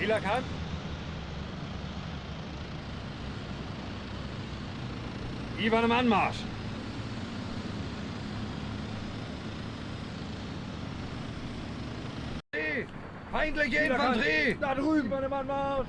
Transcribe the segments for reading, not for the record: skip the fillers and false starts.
Ziel erkannt. Ivan im Anmarsch. Feindliche Infanterie! Da drüben bei dem Anmarsch!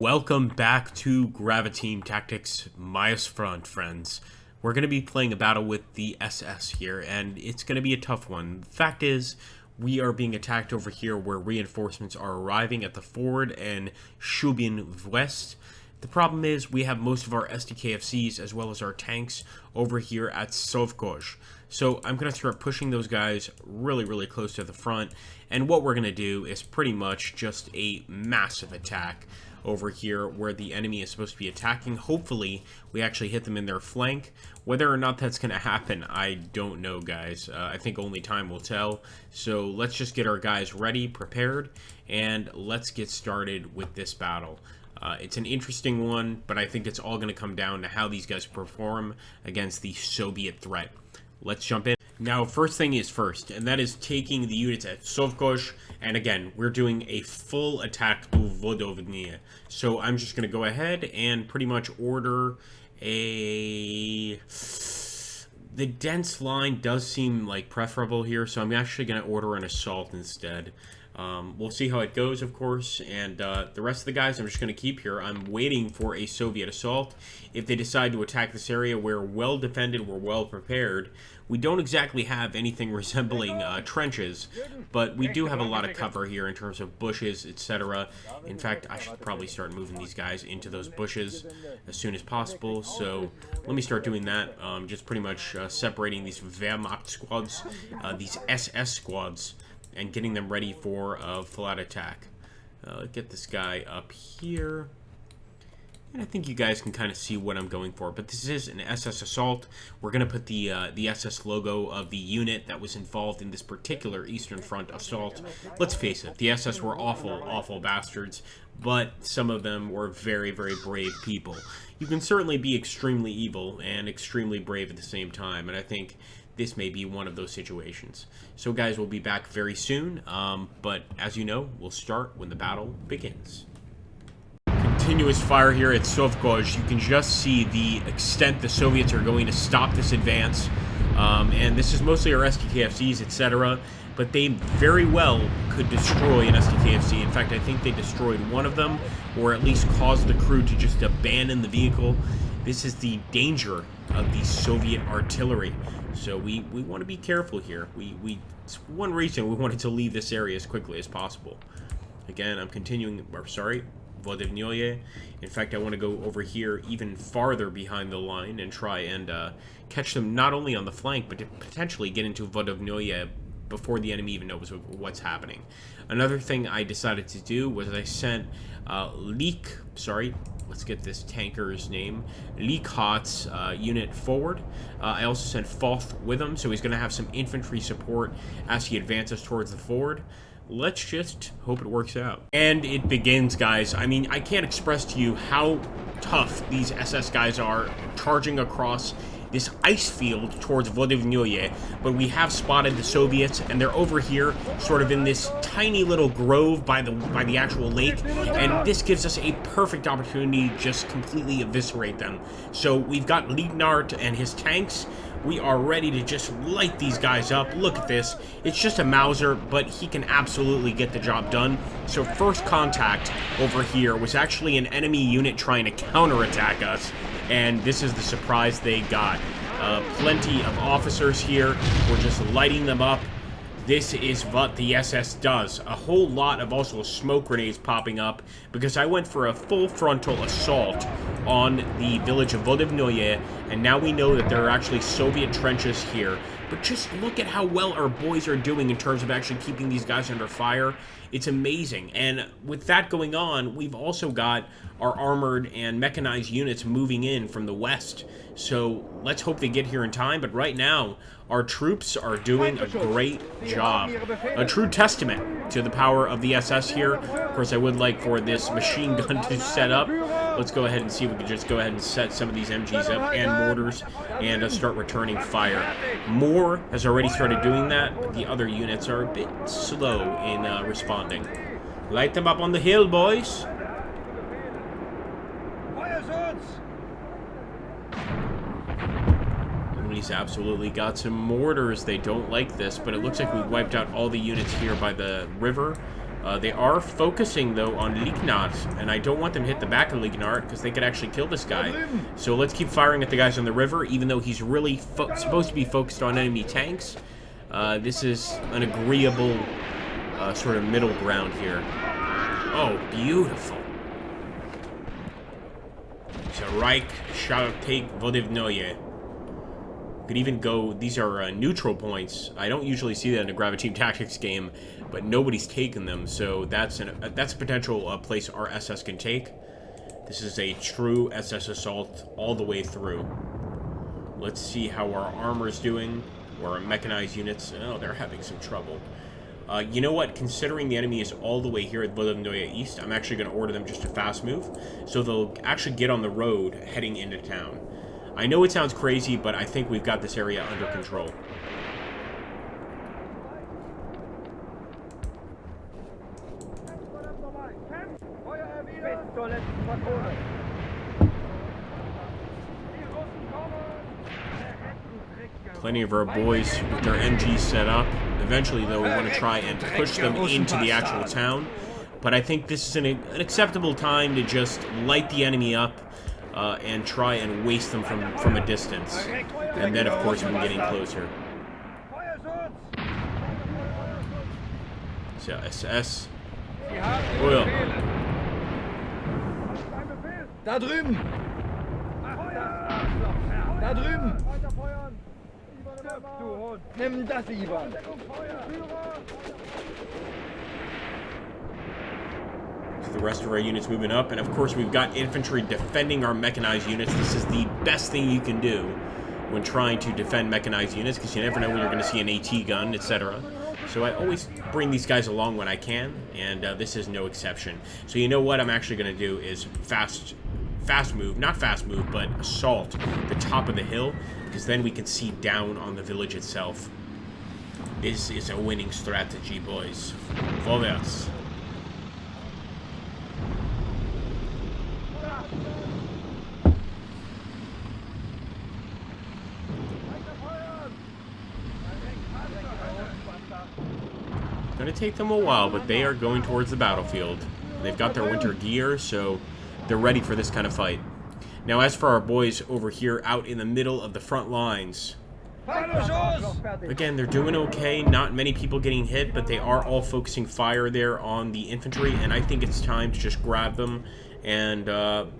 Welcome back to Graviteam Tactics mius-front, friends. We're going to be playing a battle with the SS here, and it's going to be a tough one. The fact is, we are being attacked over here where reinforcements are arriving at the ford and Shubin West. The problem is we have most of our SDKFCs as well as our tanks over here at Sovkoj. So I'm going to start pushing those guys really close to the front, and what we're going to do is pretty much just a massive attack over here where the enemy is supposed to be attacking. Hopefully we actually hit them in their flank. Whether or not that's going to happen, I don't know, guys. I think only time will tell. So let's just get our guys ready, prepared, and let's get started with this battle. It's an interesting one, but I think it's all going to come down to how these guys perform against the Soviet threat. Let's jump in. Now, first thing is first, and that is taking the units at Sovkoj, and again, we're doing a full attack to Vodovnie. So I'm just going to go ahead and pretty much order a... The dense line does seem like preferable here, so I'm actually going to order an assault instead. We'll see how it goes, of course, and the rest of the guys I'm just going to keep here. I'm waiting for a Soviet assault. If they decide to attack this area, we're well defended, we're well prepared. We don't exactly have anything resembling trenches, but we do have a lot of cover here in terms of bushes, etc. In fact, I should probably start moving these guys into those bushes as soon as possible, so let me start doing that. Just pretty much separating these Wehrmacht squads, these SS squads, and getting them ready for a full-out attack. Let's get this guy up here. And I think you guys can kind of see what I'm going for. But this is an SS assault. We're going to put the SS logo of the unit that was involved in this particular Eastern Front assault. Let's face it, the SS were awful bastards. But some of them were very brave people. You can certainly be extremely evil and extremely brave at the same time. And I think this may be one of those situations. So guys, we'll be back very soon, but as you know, we'll start when the battle begins. Continuous fire here at Sovkoj. You can just see the extent the Soviets are going to stop this advance, and this is mostly our SDKFCs, etc., but they very well could destroy an SDKFC. In fact, I think they destroyed one of them, or at least caused the crew to just abandon the vehicle. This is the danger of the Soviet artillery. So we want to be careful here. It's one reason we wanted to leave this area as quickly as possible. Again, I'm continuing, or sorry, Vodovnie. In fact, I want to go over here even farther behind the line and try and catch them not only on the flank, but to potentially get into Vodovnie before the enemy even knows what's happening. Another thing I decided to do was I sent let's get this tanker's name, Leekhat's unit forward. I also sent Foth with him, so he's going to have some infantry support as he advances towards the ford. Let's just hope it works out. And it begins, guys. I mean, I can't express to you how tough these SS guys are charging across this ice field towards Vodovnie, but we have spotted the Soviets, and they're over here, sort of in this tiny little grove by the actual lake, and this gives us a perfect opportunity to just completely eviscerate them. So we've got Liegnart and his tanks. We are ready to just light these guys up. Look at this. It's just a Mauser, but he can absolutely get the job done. So first contact over here was actually an enemy unit trying to counterattack us, and this is the surprise they got. Plenty of officers here. We're just lighting them up. This is what the SS does. A whole lot of also smoke grenades popping up because I went for a full frontal assault on the village of Vodovnie, and now we know that there are actually Soviet trenches here. But just look at how well our boys are doing in terms of actually keeping these guys under fire. It's amazing. And with that going on, we've also got our armored and mechanized units moving in from the west. So let's hope they get here in time. But right now, our troops are doing a great job. A true testament to the power of the SS here. Of course, I would like for this machine gun to set up. let's go ahead and see if we can just go ahead and set some of these MGs up and mortars and start returning fire. Moore has already started doing that, but the other units are a bit slow in responding. Light them up on the hill, boys. He's absolutely got some mortars. They don't like this, but it looks like we wiped out all the units here by the river. They are focusing, though, on Lignart, and I don't want them to hit the back of Lignart because they could actually kill this guy. So let's keep firing at the guys on the river, even though he's really supposed to be focused on enemy tanks. This is an agreeable sort of middle ground here. Oh, beautiful. Reich shall take Vodivnoye. Could even go, these are neutral points. I don't usually see that in a Graviteam Tactics game, but nobody's taken them, so that's a potential place our SS can take. This is a true SS assault all the way through. Let's see how our armor's doing, or our mechanized units. Oh, they're having some trouble. You know what? Considering the enemy is all the way here at Vodivnoye East, I'm actually going to order them just to fast move, so they'll actually get on the road heading into town. I know it sounds crazy, but I think we've got this area under control. Plenty of our boys with their MGs set up. Eventually, though, we want to try and push them into the actual town. But I think this is an acceptable time to just light the enemy up. And try and waste them from a distance. And then, of course, we're getting closer. So, SS. Oil. Da drüben! Da drüben! Nimm das, Ivan! The rest of our units moving up, and of course we've got infantry defending our mechanized units. This is the best thing you can do when trying to defend mechanized units, because you never know when you're going to see an AT gun, etc. So I always bring these guys along when I can, and this is no exception. So you know what I'm actually going to do is fast move, not fast move, but assault the top of the hill, because then we can see down on the village itself. This is a winning strategy, boys. Vorwärts. Gonna take them a while, but they are going towards the battlefield. They've got their winter gear, so they're ready for this kind of fight. Now, as for our boys over here out in the middle of the front lines, again, they're doing okay. Not many people getting hit, but they are all focusing fire there on the infantry, and I think it's time to just grab them and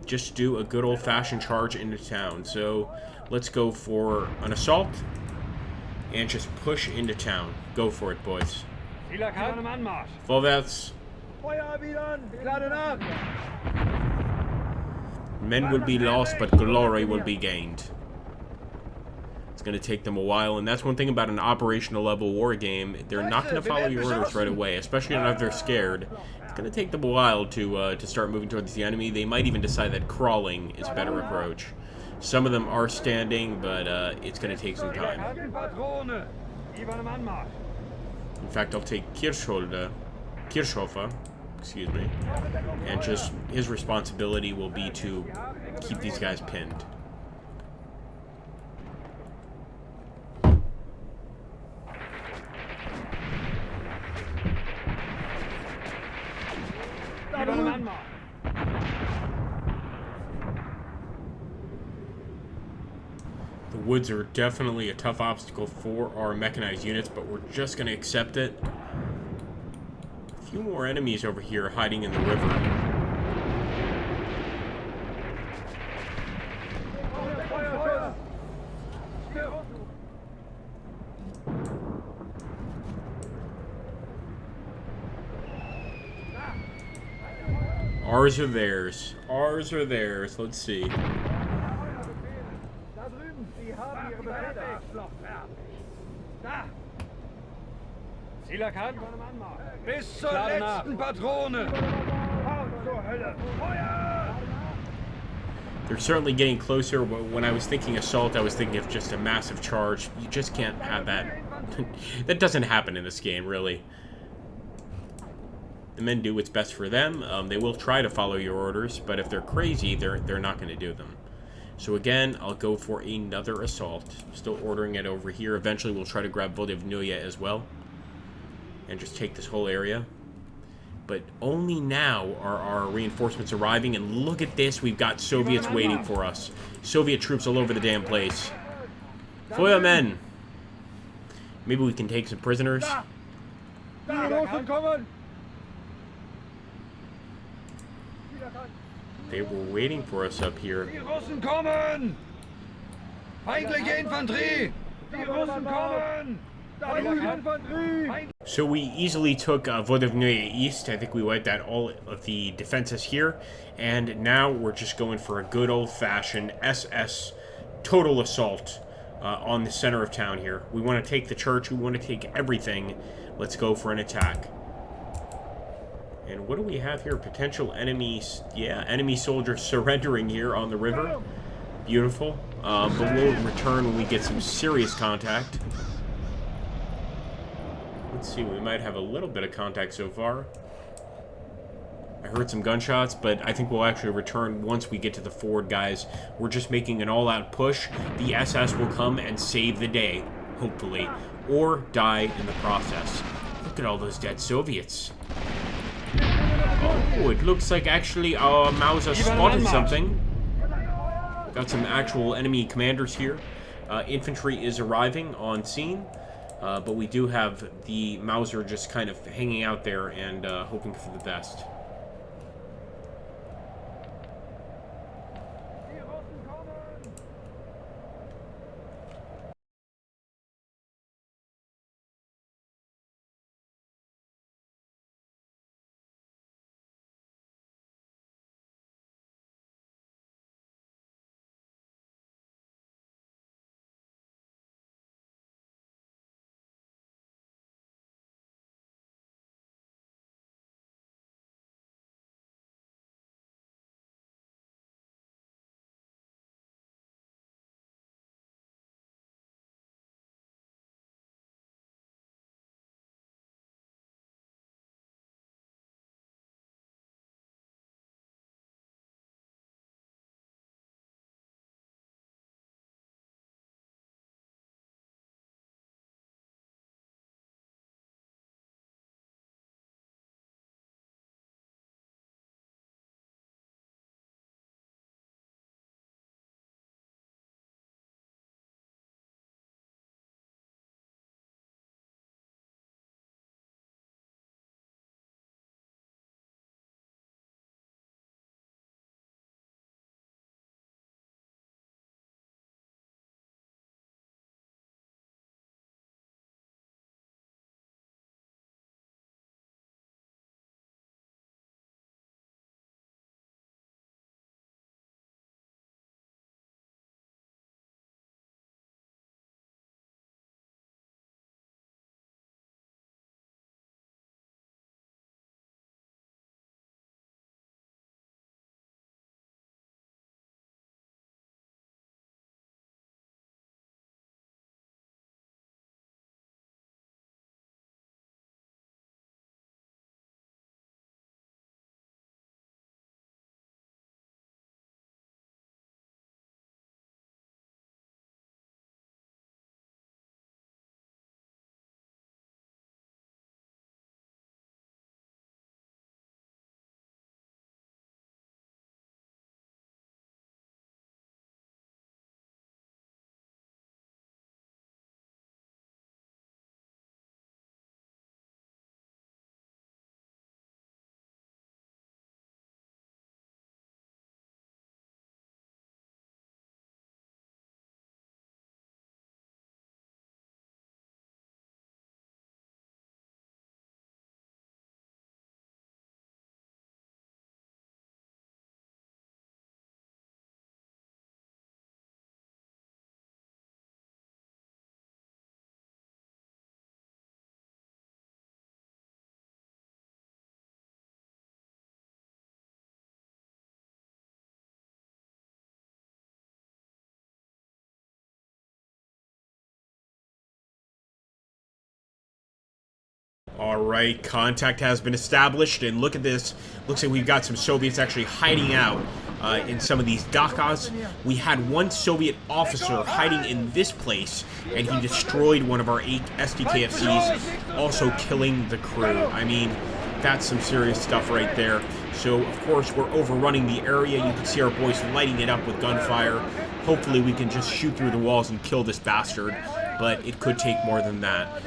just do a good old-fashioned charge into town. So let's go for an assault and just push into town. Go for it, boys. Vorwärts. Men will be lost, but glory will be gained. It's going to take them a while, and that's one thing about an operational level war game. They're not going to follow your orders right away, especially not if they're scared. It's going to take them a while to start moving towards the enemy. They might even decide that crawling is a better approach. Some of them are standing, but it's going to take some time. In fact, I'll take Kirchhofer, excuse me, and just his responsibility will be to keep these guys pinned. The woods are definitely a tough obstacle for our mechanized units, but we're just going to accept it. A few more enemies over here hiding in the river. Ours are theirs. Ours are theirs. Let's see. Bis zur letzten Patrone! They're certainly getting closer, but when I was thinking assault, I was thinking of just a massive charge. You just can't have that. That doesn't happen in this game, really. The men do what's best for them. They will try to follow your orders, but if they're crazy, they're not going to do them. So again, I'll go for another assault. Still ordering it over here. Eventually, we'll try to grab Vodevnuya as well. And just take this whole area. But only now are our reinforcements arriving. And look at this. We've got Soviets waiting for us. Soviet troops all over the damn place. Feuermen! Maybe we can take some prisoners. They were waiting for us up here. Die Russen kommen! Feindliche Infanterie! Die Russen kommen! So we easily took Vodevnuya East. I think we wiped out all of the defenses here. And now we're just going for a good old-fashioned SS total assault on the center of town here. We want to take the church. We want to take everything. Let's go for an attack. And what do we have here? Potential enemies. Yeah, enemy soldiers surrendering here on the river. Beautiful. But we'll return when we get some serious contact. Let's see, we might have a little bit of contact so far. I heard some gunshots, but I think we'll actually return once we get to the ford, guys. We're just making an all-out push. The SS will come and save the day, hopefully, or die in the process. Look at all those dead Soviets. Oh, it looks like actually our Mauser spotted something. Got some actual enemy commanders here. Infantry is arriving on scene. But we do have the Mauser just kind of hanging out there and hoping for the best. Alright, contact has been established, and look at this. Looks like we've got some Soviets actually hiding out in some of these dakas. We had one Soviet officer hiding in this place, and he destroyed one of our 8 SDKFCs, also killing the crew. I mean, that's some serious stuff right there. So, of course, we're overrunning the area. You can see our boys lighting it up with gunfire. Hopefully we can just shoot through the walls and kill this bastard, but it could take more than that.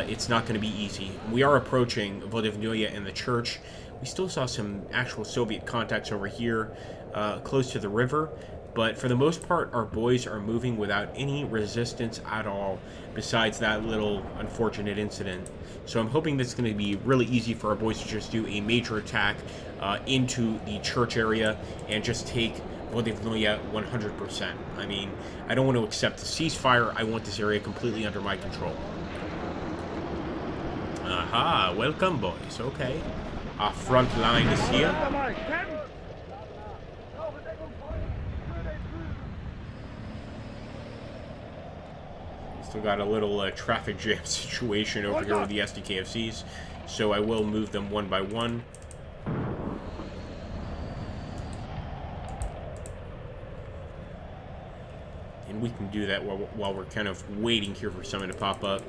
It's not going to be easy. We are approaching Vodevnoye and the church. We still saw some actual Soviet contacts over here, close to the river, but for the most part, our boys are moving without any resistance at all, besides that little unfortunate incident. So I'm hoping this is going to be really easy for our boys to just do a major attack into the church area and just take Vodevnoye 100%. I mean, I don't want to accept the ceasefire. I want this area completely under my control. Aha, welcome, boys. Okay. Our front line is here. Still got a little traffic jam situation over here with the SDKFCs, so I will move them one by one. And we can do that while we're kind of waiting here for someone to pop up.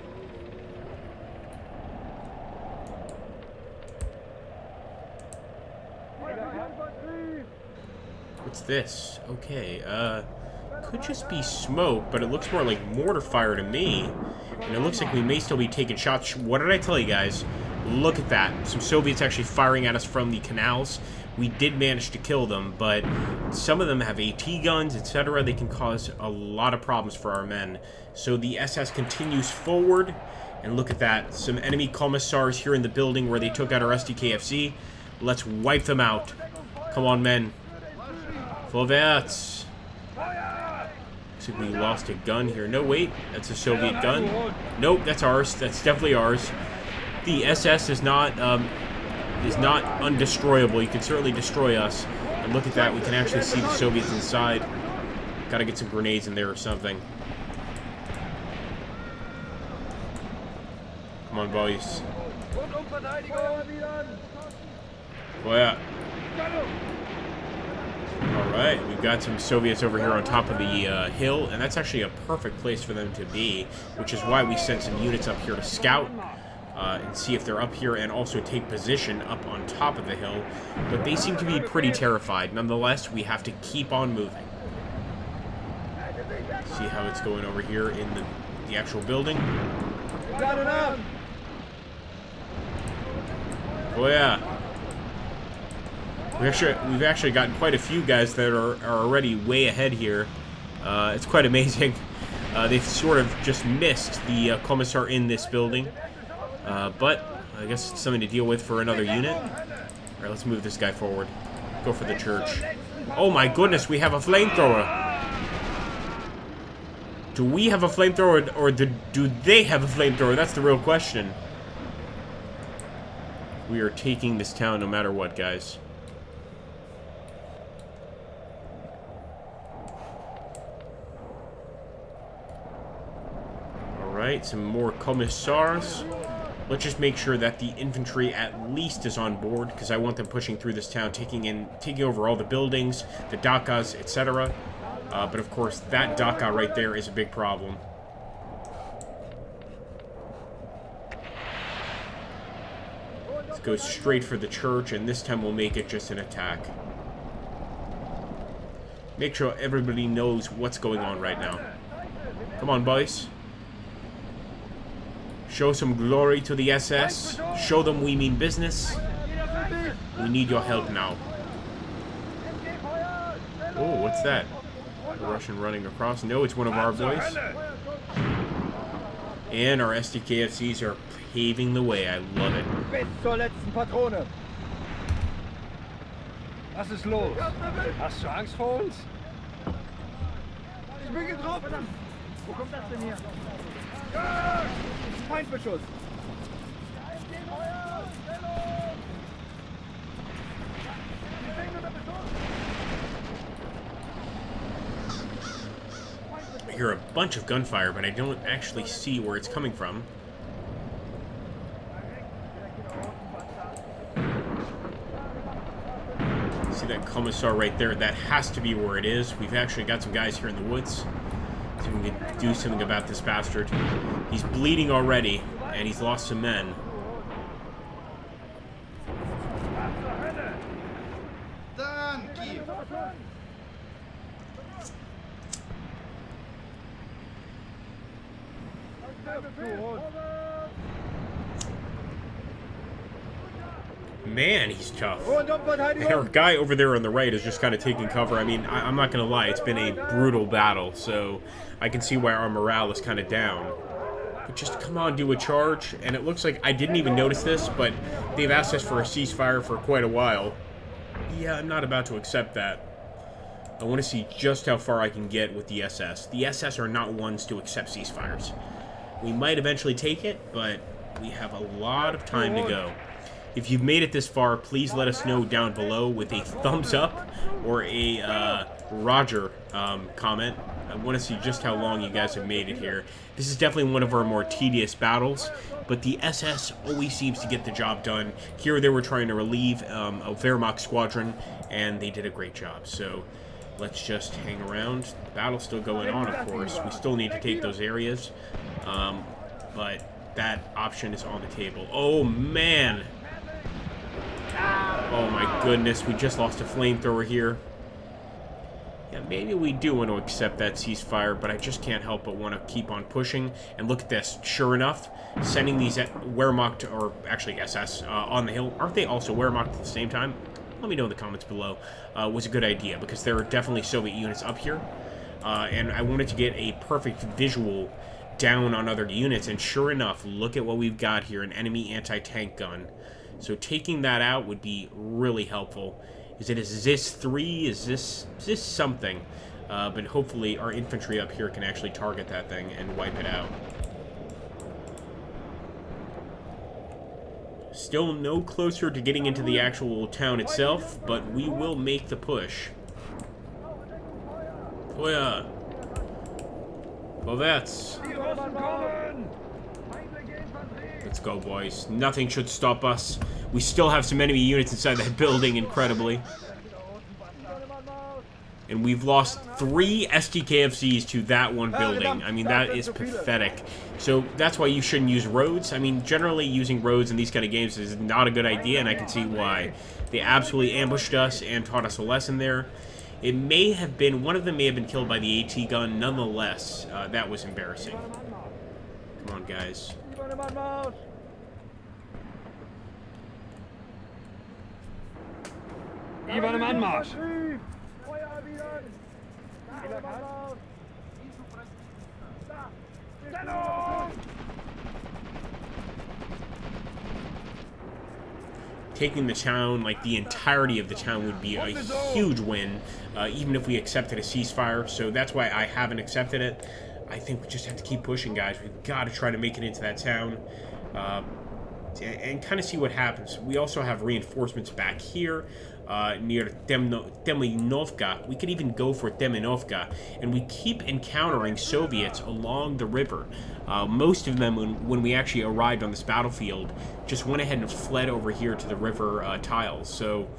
What's this? Okay, could just be smoke, but it looks more like mortar fire to me. And it looks like we may still be taking shots. What did I tell you guys? Look at that. Some Soviets actually firing at us from the canals. We did manage to kill them, but some of them have AT guns, etc. They can cause a lot of problems for our men. So the SS continues forward. And look at that. Some enemy commissars here in the building where they took out our SDKFC. Let's wipe them out. Come on, men. Vorwärts. Looks like we lost a gun here. No, wait. That's a Soviet gun. Nope, that's ours. That's definitely ours. The SS is not undestroyable. You can certainly destroy us. And look at that. We can actually see the Soviets inside. Gotta get some grenades in there or something. Come on, boys. Oh, yeah. Alright, we've got some Soviets over here on top of the hill, and that's actually a perfect place for them to be, which is why we sent some units up here to scout and see if they're up here and also take position up on top of the hill. But they seem to be pretty terrified. Nonetheless, we have to keep on moving. See how it's going over here in the actual building. Oh yeah. We've actually gotten quite a few guys that are already way ahead here. It's quite amazing. They've sort of just missed the commissar in this building. But I guess it's something to deal with for another unit. Alright, let's move this guy forward. Go for the church. Oh my goodness, we have a flamethrower. Do we have a flamethrower, or do they have a flamethrower? That's the real question. We are taking this town no matter what, guys. Alright, some more commissars. Let's just make sure that the infantry at least is on board, because I want them pushing through this town, taking over all the buildings, the dakas, etc. But of course, that daka right there is a big problem. Let's go straight for the church, and this time we'll make it just an attack. Make sure everybody knows what's going on right now. Come on, boys. Show some glory to the SS. Show them we mean business. We need your help now. Oh, what's that? A Russian running across? No, it's one of our boys. And our SDKFCs are paving the way. I love it. Bis zur letzten Patrone. Was ist los? Hast du Angst vor uns? Ich bin getroffen. Wo kommt das denn her? Feindbeschuss. I hear a bunch of gunfire, but I don't actually see where it's coming from. commissar right there. That has to be where it is. We've actually got some guys here in the woods. So we can do something about this bastard. He's bleeding already, and he's lost some men. Man, he's tough. Our guy over there on the right is just kind of taking cover. I mean, I'm not going to lie. It's been a brutal battle, so I can see why our morale is kind of down. But just come on, do a charge. And it looks like I didn't even notice this, but they've asked us for a ceasefire for quite a while. Yeah, I'm not about to accept that. I want to see just how far I can get with the SS. The SS are not ones to accept ceasefires. We might eventually take it, but we have a lot of time to go. If you've made it this far, please let us know down below with a thumbs up or a Roger comment. I want to see just how long you guys have made it here. This is definitely one of our more tedious battles, but the SS always seems to get the job done. Here they were trying to relieve a Wehrmacht squadron, and they did a great job. So let's just hang around. The battle's still going on, of course. We still need to take those areas, but that option is on the table. Oh, man! Oh my goodness, we just lost a flamethrower here. Yeah, maybe we do want to accept that ceasefire, but I just can't help but want to keep on pushing. And look at this, sure enough, sending these Wehrmacht, or actually SS, on the hill. Aren't they also Wehrmacht at the same time? Let me know in the comments below. Was a good idea, because there are definitely Soviet units up here. And I wanted to get a perfect visual down on other units, and sure enough, look at what we've got here, an enemy anti-tank gun. So taking that out would be really helpful. Is it a ZIS-3? Is this something? But hopefully our infantry up here can actually target that thing and wipe it out. Still no closer to getting into the actual town itself, but we will make the push. Oh yeah. Well, that's... Let's go, boys. Nothing should stop us. We still have some enemy units inside that building, incredibly. And we've lost 3 STKFZs to that one building. I mean, that is pathetic. So that's why you shouldn't use roads. I mean, generally using roads in these kind of games is not a good idea, and I can see why. They absolutely ambushed us and taught us a lesson there. It may have been, one of them may have been killed by the AT gun. Nonetheless, that was embarrassing. Come on, guys. Über dem Anmarsch. Taking the town, like the entirety of the town, would be a huge win, even if we accepted a ceasefire. So that's why I haven't accepted it. I think we just have to keep pushing, guys. We've got to try to make it into that town and kind of see what happens. We also have reinforcements back here near Temlinovka. We could even go for Temlinovka, and we keep encountering Soviets along the river. Most of them, when we actually arrived on this battlefield, just went ahead and fled over here to the river tiles. So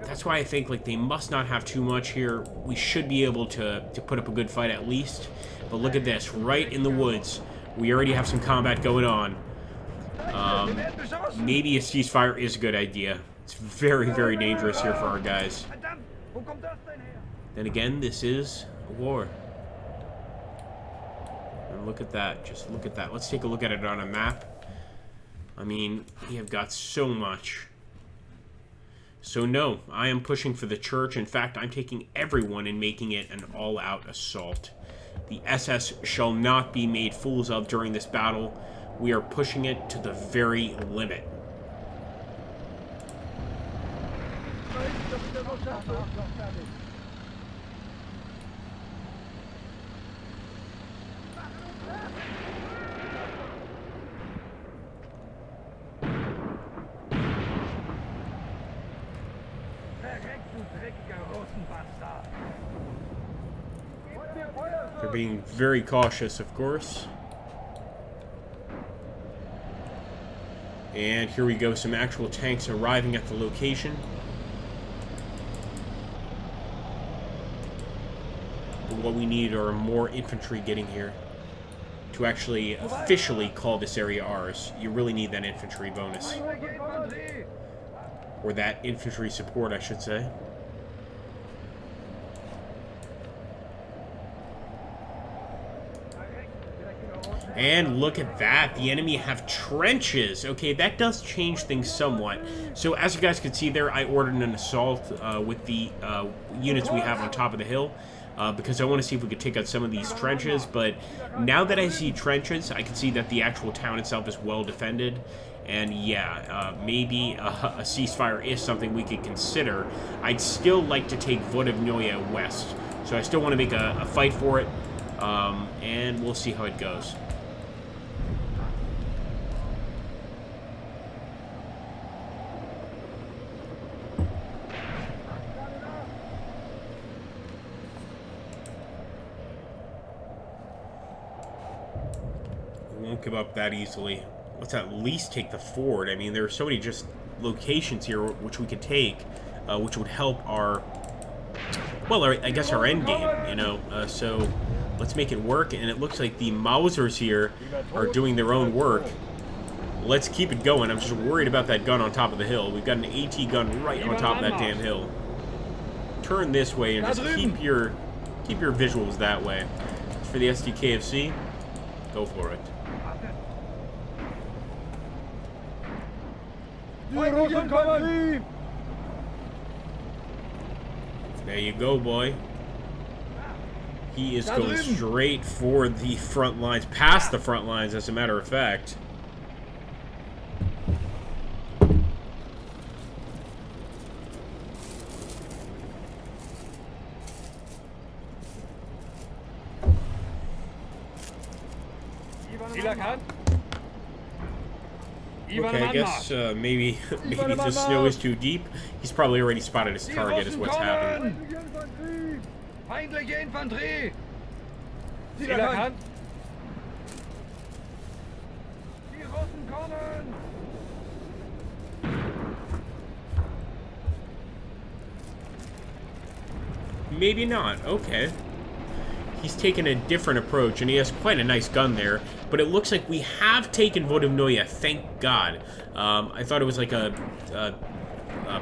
that's why I think like they must not have too much here. We should be able to put up a good fight at least. But look at this, right in the woods. We already have some combat going on. Maybe a ceasefire is a good idea. It's very, very dangerous here for our guys. Then again, this is a war. And look at that. Just look at that. Let's take a look at it on a map. I mean, we have got so much. So no, I am pushing for the church. In fact, I'm taking everyone and making it an all-out assault. The SS shall not be made fools of during this battle. We are pushing it to the very limit. They're being very cautious, of course. And here we go, some actual tanks arriving at the location. But what we need are more infantry getting here to actually officially call this area ours. You really need that infantry bonus. Or that infantry support, I should say. And look at that. The enemy have trenches. Okay, that does change things somewhat. So as you guys can see there, I ordered an assault with the units we have on top of the hill. Because I want to see if we could take out some of these trenches. But now that I see trenches, I can see that the actual town itself is well defended. And yeah, maybe a ceasefire is something we could consider. I'd still like to take Vodovnoye west. So I still want to make a fight for it. And we'll see how it goes. Won't give up that easily. Let's at least take the fort. I mean, there are so many just locations here which we could take, which would help our, well, I guess our end game, you know. So let's make it work. And it looks like the Mausers here are doing their own work. Let's keep it going. I'm just worried about that gun on top of the hill. We've got an AT gun right on top of that damn hill. Turn this way and just keep your visuals that way. For the SDKFC, go for it. There you go, boy. He is going straight for the front lines, past the front lines, as a matter of fact. Okay, I guess maybe the snow is too deep. He's probably already spotted his target, is what's happened. Feindliche Infanterie! Ziel erkannt! Die Russen kommen! Maybe not. Okay. He's taken a different approach, and he has quite a nice gun there. But it looks like we have taken Vodovnoye, thank God. I thought it was like a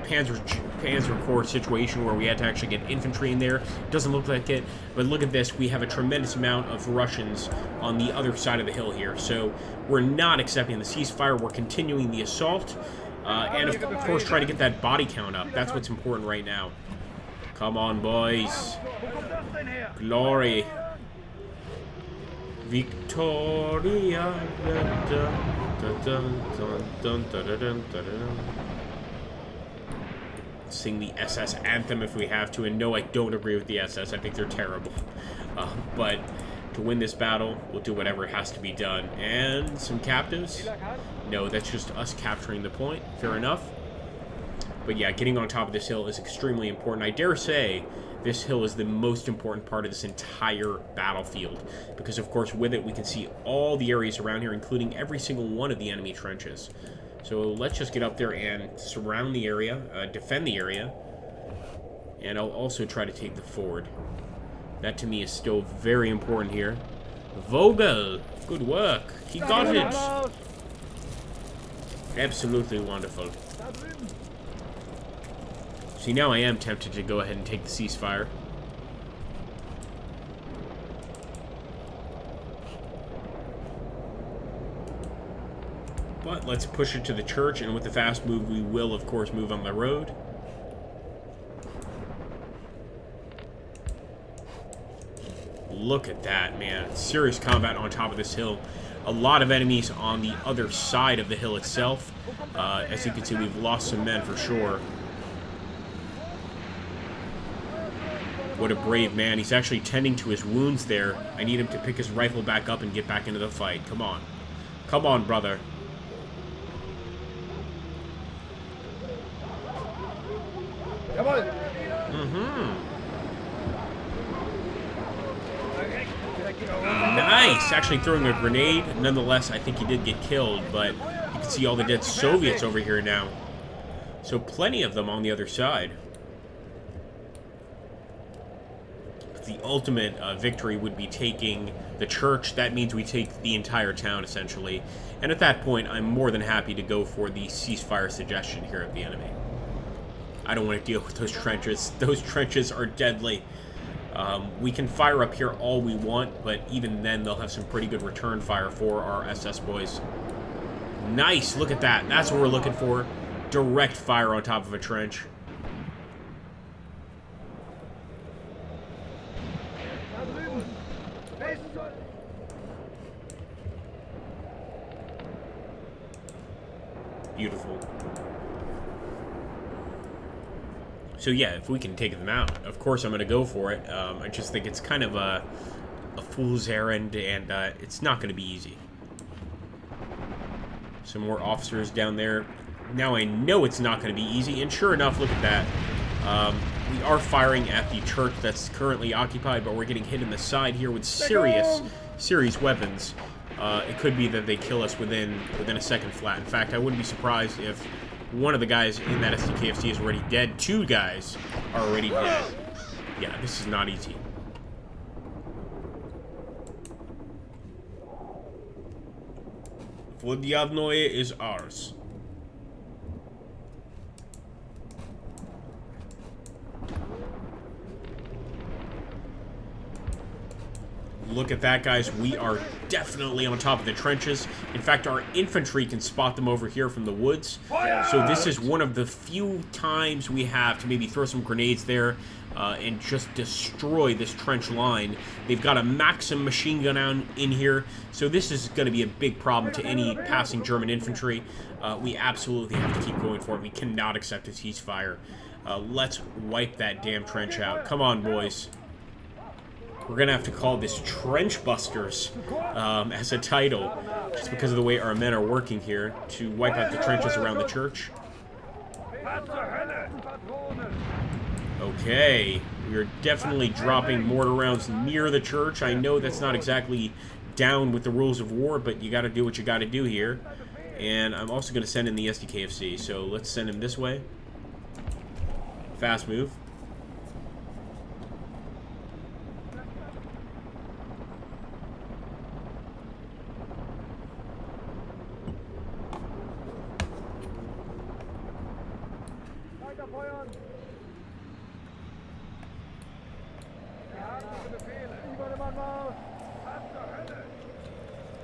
Panzer Corps situation where we had to actually get infantry in there. Doesn't look like it, but look at this. We have a tremendous amount of Russians on the other side of the hill here. So we're not accepting the ceasefire. We're continuing the assault. And of course trying to get that body count up. That's what's important right now. Come on, boys. Glory. Victoria. Sing the SS anthem if we have to. And no, I don't agree with the SS. I think they're terrible. But to win this battle, we'll do whatever has to be done. And some captives? No, that's just us capturing the point. Fair enough. But yeah, getting on top of this hill is extremely important. I dare say this hill is the most important part of this entire battlefield. Because, of course, with it, we can see all the areas around here, including every single one of the enemy trenches. So let's just get up there and surround the area, defend the area. And I'll also try to take the ford. That, to me, is still very important here. Vogel! Good work. He got it. Absolutely wonderful. See, now I am tempted to go ahead and take the ceasefire. But let's push it to the church, and with the fast move, we will, of course, move on the road. Look at that, man. Serious combat on top of this hill. A lot of enemies on the other side of the hill itself. As you can see, we've lost some men for sure. What a brave man. He's actually tending to his wounds there. I need him to pick his rifle back up and get back into the fight. Come on. Come on, brother. Nice! Actually throwing a grenade. Nonetheless, I think he did get killed, but you can see all the dead Soviets over here now. So plenty of them on the other side. the ultimate victory would be taking the church. That means we take the entire town, essentially. And at that point, I'm more than happy to go for the ceasefire suggestion here of the enemy. I don't want to deal with those trenches. Those trenches are deadly. We can fire up here all we want, but even then, they'll have some pretty good return fire for our SS boys. Nice! Look at that. That's what we're looking for. Direct fire on top of a trench. Beautiful. So yeah, if we can take them out, of course I'm going to go for it. I just think it's kind of a fool's errand, and it's not going to be easy. Some more officers down there. Now I know it's not going to be easy, and sure enough, look at that. We are firing at the church that's currently occupied, but we're getting hit in the side here with serious weapons. It could be that they kill us within a second flat. In fact, I wouldn't be surprised if one of the guys in that SDKFC is already dead. 2 guys are already dead. Yeah, this is not easy. Vodiyavnoye is ours. Look at that, guys. We are definitely on top of the trenches. In fact, our infantry can spot them over here from the woods. So this is one of the few times we have to maybe throw some grenades there and just destroy this trench line. They've got a Maxim machine gun in here, so this is going to be a big problem to any passing German infantry. We absolutely have to keep going for it. We cannot accept a ceasefire. Let's wipe that damn trench out. Come on, boys. We're going to have to call this Trench Busters as a title, just because of the way our men are working here to wipe out the trenches around the church. Okay, we are definitely dropping mortar rounds near the church. I know that's not exactly down with the rules of war, but you got to do what you got to do here. And I'm also going to send in the SDKFC, so let's send him this way. Fast move.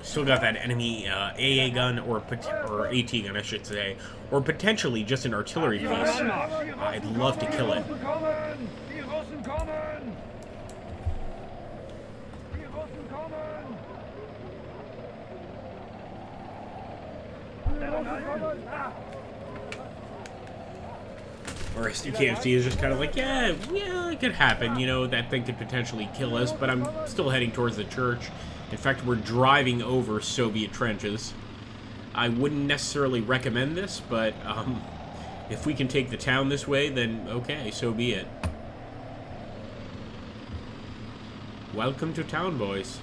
Still got that enemy AA gun, or AT gun, I should say, or potentially just an artillery piece. I'd love to kill it. Or SDKFC is just kind of like, yeah, it could happen, you know, that thing could potentially kill us, but I'm still heading towards the church. In fact, we're driving over Soviet trenches. I wouldn't necessarily recommend this, but if we can take the town this way, then okay, so be it. Welcome to town, boys.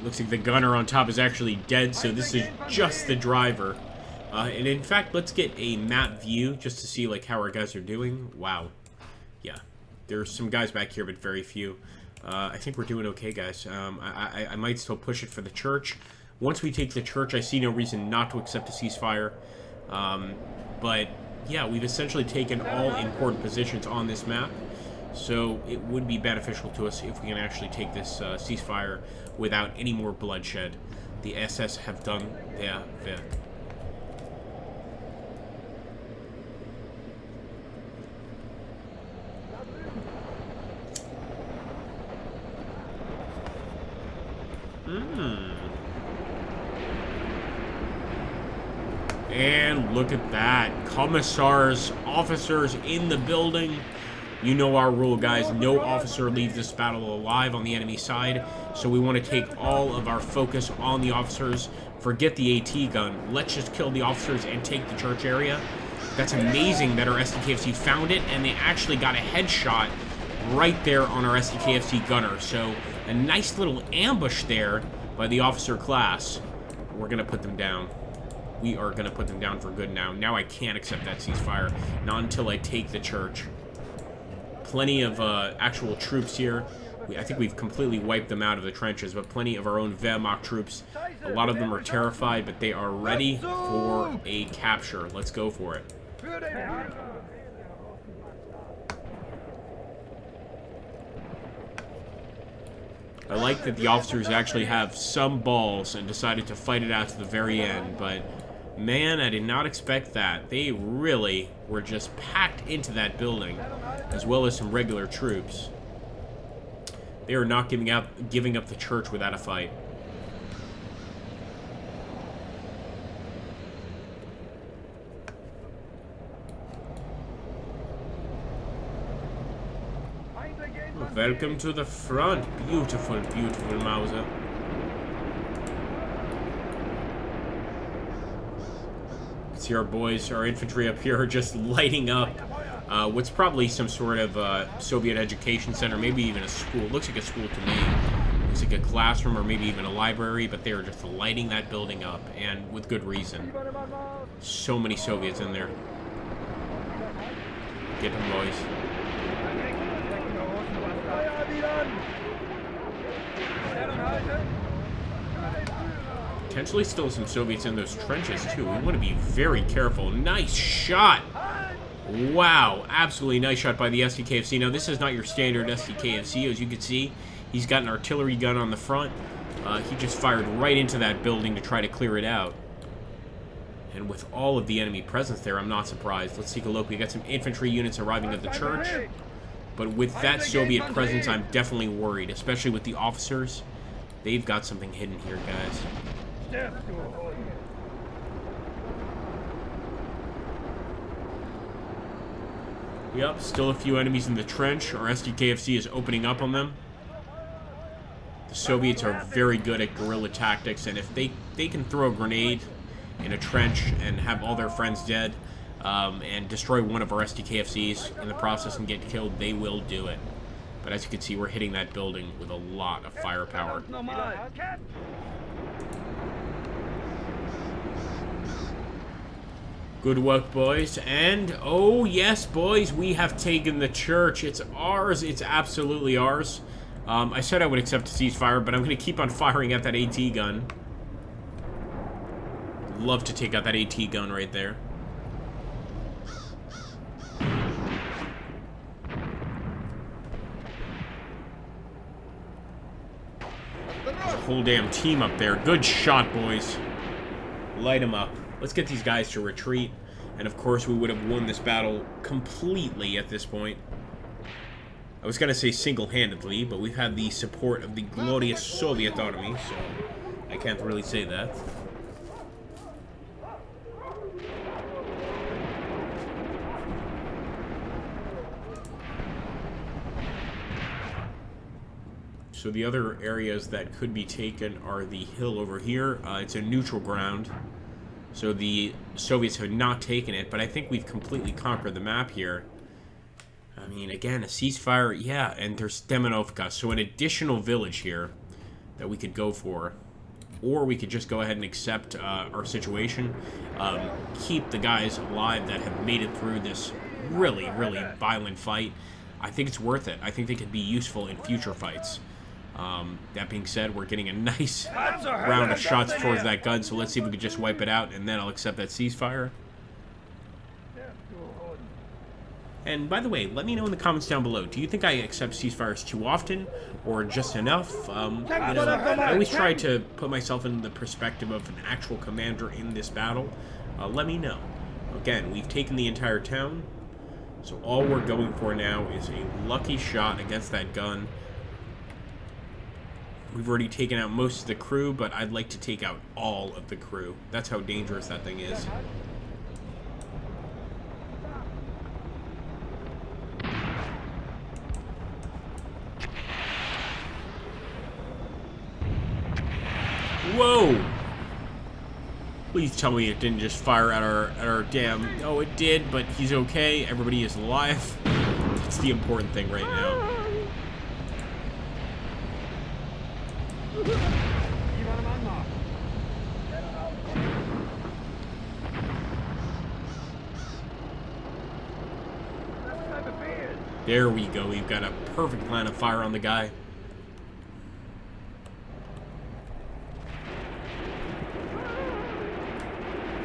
Looks like the gunner on top is actually dead, so this is just the driver. And in fact, let's get a map view just to see like how our guys are doing. Wow. Yeah. There's some guys back here, but very few. I think we're doing okay, guys. I might still push it for the church. Once we take the church, I see no reason not to accept a ceasefire. But yeah, we've essentially taken all important positions on this map. So it would be beneficial to us if we can actually take this ceasefire without any more bloodshed. The SS have done their bit. And look at that. Commissars, officers in the building. You know our rule, guys. No officer leaves this battle alive on the enemy side. So we want to take all of our focus on the officers. Forget the AT gun. Let's just kill the officers and take the church area. That's amazing that our SDKFC found it, and they actually got a headshot right there on our SDKFC gunner. So a nice little ambush there by the officer class. We're going to put them down. We are going to put them down for good now. Now I can't accept that ceasefire. Not until I take the church. plenty of actual troops here. I think we've completely wiped them out of the trenches, but plenty of our own Wehrmacht troops. A lot of them are terrified, but they are ready for a capture. Let's go for it. I like that the officers actually have some balls and decided to fight it out to the very end, but man, I did not expect that. They really were just packed into that building, as well as some regular troops. They are not giving up the church without a fight. Welcome to the front. Beautiful, beautiful Mauser. See our boys, our infantry up here are just lighting up what's probably some sort of Soviet education center, maybe even a school. Looks like a school to me. Looks like a classroom or maybe even a library, but they are just lighting that building up, and with good reason. So many Soviets in there. Get them, boys. Potentially still some Soviets in those trenches, too. We want to be very careful. Nice shot! Wow, absolutely nice shot by the SDKFC. Now, this is not your standard SDKFC. As you can see, he's got an artillery gun on the front. He just fired right into that building to try to clear it out. And with all of the enemy presence there, I'm not surprised. Let's take a look. We got some infantry units arriving at the church. But with that Soviet presence, I'm definitely worried, especially with the officers. They've got something hidden here, guys. Yep, still a few enemies in the trench. Our SDKFC is opening up on them. The Soviets are very good at guerrilla tactics, and if they can throw a grenade in a trench and have all their friends dead, and destroy one of our SDKFCs in the process and get killed, they will do it. But as you can see, we're hitting that building with a lot of firepower. Good work, boys. And, oh yes, boys, we have taken the church. It's ours. It's absolutely ours. I said I would accept a ceasefire, but I'm going to keep on firing at that AT gun. Love to take out that AT gun right there. There's a whole damn team up there. Good shot, boys. Light them up. Let's get these guys to retreat. And of course, we would have won this battle completely at this point. I was going to say single-handedly, but we've had the support of the glorious Soviet army, so I can't really say that. So the other areas that could be taken are the hill over here. It's a neutral ground. So the Soviets have not taken it, but I think we've completely conquered the map here. I mean, again, a ceasefire, yeah, and there's Demonovka, so an additional village here that we could go for. Or we could just go ahead and accept our situation, keep the guys alive that have made it through this really, really violent fight. I think it's worth it. I think they could be useful in future fights. That being said, we're getting a nice round of shots towards that gun, so let's see if we can just wipe it out, and then I'll accept that ceasefire. And by the way, let me know in the comments down below, do you think I accept ceasefires too often, or just enough? I always try to put myself in the perspective of an actual commander in this battle. Let me know. Again, we've taken the entire town, so all we're going for now is a lucky shot against that gun. We've already taken out most of the crew, but I'd like to take out all of the crew. That's how dangerous that thing is. Whoa! Please tell me it didn't just fire at our damn... Oh, it did, but he's okay. Everybody is alive. That's the important thing right now. There we go. We've got a perfect line of fire on the guy.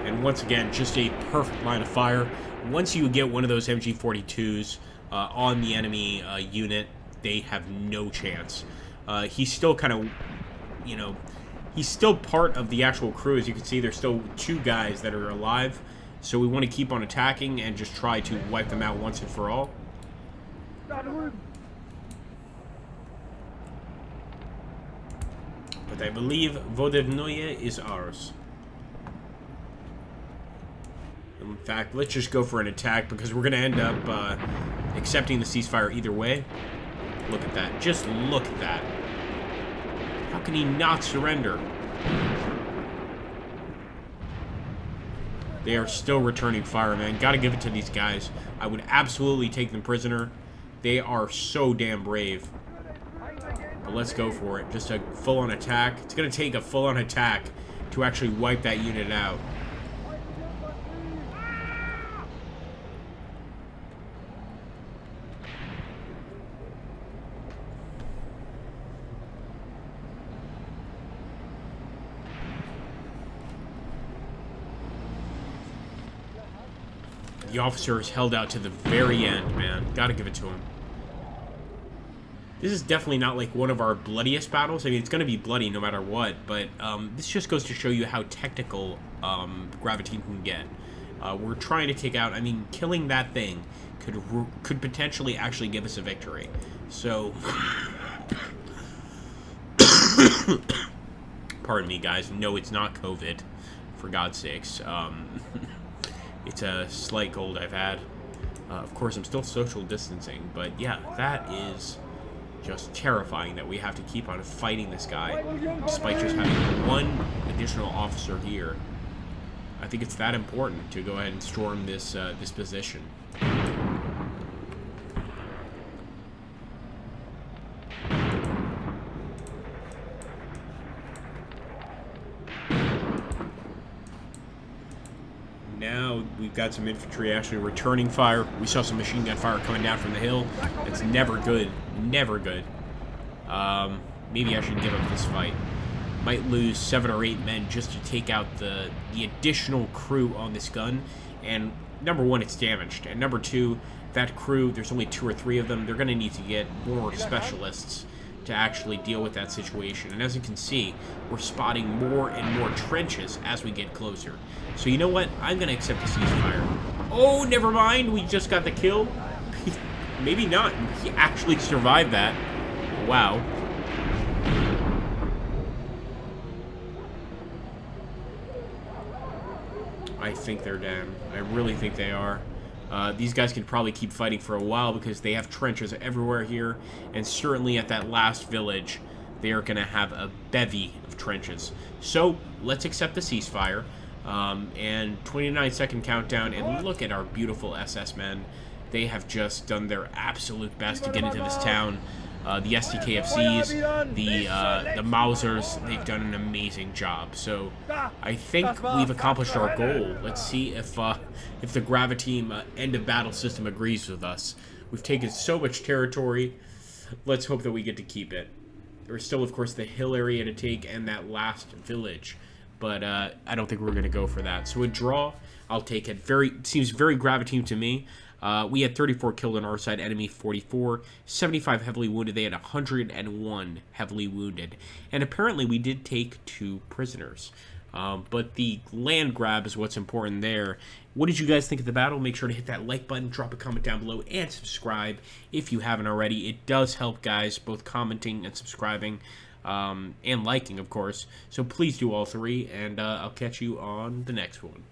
And once again, just a perfect line of fire. Once you get one of those MG42s on the enemy unit, they have no chance. He's still kind of, you know, he's still part of the actual crew. As you can see, there's still 2 guys that are alive. So we want to keep on attacking and just try to wipe them out once and for all. But I believe Vodevnoye is ours. In fact, let's just go for an attack because we're going to end up accepting the ceasefire either way. Look at that. Just look at that. How can he not surrender? They are still returning fire, man. Gotta give it to these guys. I would absolutely take them prisoner. They are so damn brave. But let's go for it. Just a full-on attack. It's going to take a full-on attack to actually wipe that unit out. The officer is held out to the very end, man. Gotta give it to him. This is definitely not like one of our bloodiest battles. I mean, it's going to be bloody no matter what, but this just goes to show you how technical Graviteam can get. We're trying to take out, I mean, killing that thing could potentially actually give us a victory. So, pardon me, guys. No, it's not COVID, for God's sakes. It's a slight cold I've had. Of course, I'm still social distancing, but yeah, that is just terrifying that we have to keep on fighting this guy despite just having 1 additional officer here. I think it's that important to go ahead and storm this this position. Now we've got some infantry actually returning fire. We saw some machine gun fire coming down from the hill. It's never good. Never good. Maybe I should give up this fight. Might lose 7 or 8 men just to take out the additional crew on this gun. And number 1, it's damaged. And number 2, that crew, there's only 2 or 3 of them. They're going to need to get more specialists to actually deal with that situation. And as you can see, we're spotting more and more trenches as we get closer. So you know what? I'm going to accept the ceasefire. Oh, never mind. We just got the kill. Maybe not. He actually survived that. Wow. I think they're down. I really think they are. These guys can probably keep fighting for a while because they have trenches everywhere here, and certainly at that last village, they are going to have a bevy of trenches. So, let's accept the ceasefire, and 29-second countdown, and look at our beautiful SS men. They have just done their absolute best to get into this town. The SDKFCs, the Mausers, they've done an amazing job. So I think we've accomplished our goal. Let's see if the Graviteam end of battle system agrees with us. We've taken so much territory. Let's hope that we get to keep it. There's still, of course, the hill area to take and that last village. But I don't think we're going to go for that. So a draw, I'll take it. It seems very Graviteam to me. We had 34 killed on our side, enemy 44, 75 heavily wounded. They had 101 heavily wounded. And apparently we did take 2 prisoners. But the land grab is what's important there. What did you guys think of the battle? Make sure to hit that like button, drop a comment down below, and subscribe if you haven't already. It does help, guys, both commenting and subscribing, and liking, of course. So please do all 3, and I'll catch you on the next one.